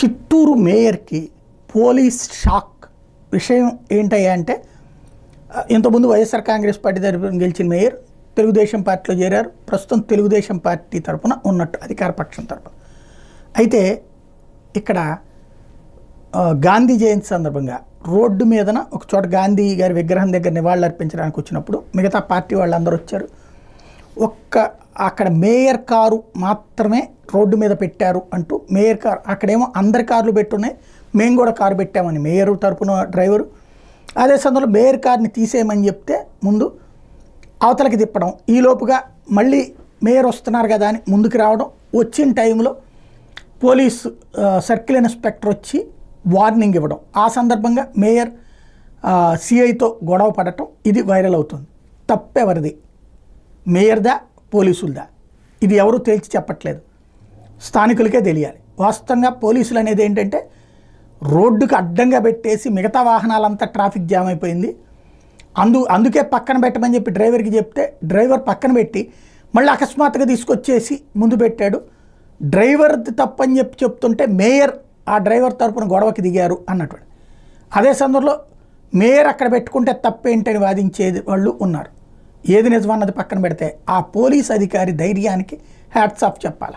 Chittoor మేయర్కి police shock విషయం ఏంటయ్యా అంటే, ఇంతకుముందు వైఎస్ఆర్ కాంగ్రెస్ పార్టీ తరపున గెలిచిన మేయర్ తెలుగుదేశం పార్టీలో చేరారు. ప్రస్తుతం తెలుగుదేశం పార్టీ తరపున ఉన్నట్టు అధికార పక్షం తరపున. అయితే ఇక్కడ గాంధీ జయంతి సందర్భంగా రోడ్డు మీదన ఒక చోట గాంధీ గారి విగ్రహం దగ్గర నివాళులు అర్పించడానికి వచ్చినప్పుడు మిగతా పార్టీ వాళ్ళందరూ వచ్చారు. అక్కడ మేయర్ కారు మాత్రమే రోడ్డు మీద పెట్టారు అంటూ మేయర్ కారు, అక్కడేమో అందరి కార్లు పెట్టున్నాయి, మేము కూడా కారు పెట్టామని మేయర్ తరపున డ్రైవరు. అదే సందర్భంలో మేయర్ కార్ని తీసేయమని చెప్తే ముందు అవతలకి తిప్పడం, ఈలోపుగా మళ్ళీ మేయర్ వస్తున్నారు కదా అని ముందుకు రావడం, వచ్చిన టైంలో పోలీసు సర్కిల్ ఇన్స్పెక్టర్ వచ్చి వార్నింగ్ ఇవ్వడం, ఆ సందర్భంగా మేయర్ సిఐతో గొడవ పడటం, ఇది వైరల్ అవుతుంది. తప్పెవరిది, మేయర్దా పోలీసులదా? ఇది ఎవరు తేల్చి చెప్పట్లేదు, స్థానికులకే తెలియాలి. వాస్తవంగా పోలీసులు అనేది ఏంటంటే రోడ్డుకు అడ్డంగా పెట్టేసి మిగతా వాహనాలంతా ట్రాఫిక్ జామ్ అయిపోయింది, అందుకే పక్కన పెట్టమని చెప్పి డ్రైవర్కి చెప్తే డ్రైవర్ పక్కన పెట్టి మళ్ళీ అకస్మాత్తుగా తీసుకొచ్చేసి ముందు పెట్టాడు. డ్రైవర్ది తప్పని చెప్పి చెప్తుంటే మేయర్ ఆ డ్రైవర్ తరపున గొడవకి దిగారు అన్నటువంటి. అదే సందర్భంలో మేయర్ అక్కడ పెట్టుకుంటే తప్పేంటని వాదించేది వాళ్ళు ఉన్నారు. ఏది నిజమన్నది పక్కన పెడితే ఆ పోలీస్ అధికారి ధైర్యానికి హ్యాట్స్ ఆఫ్ చెప్పాలి.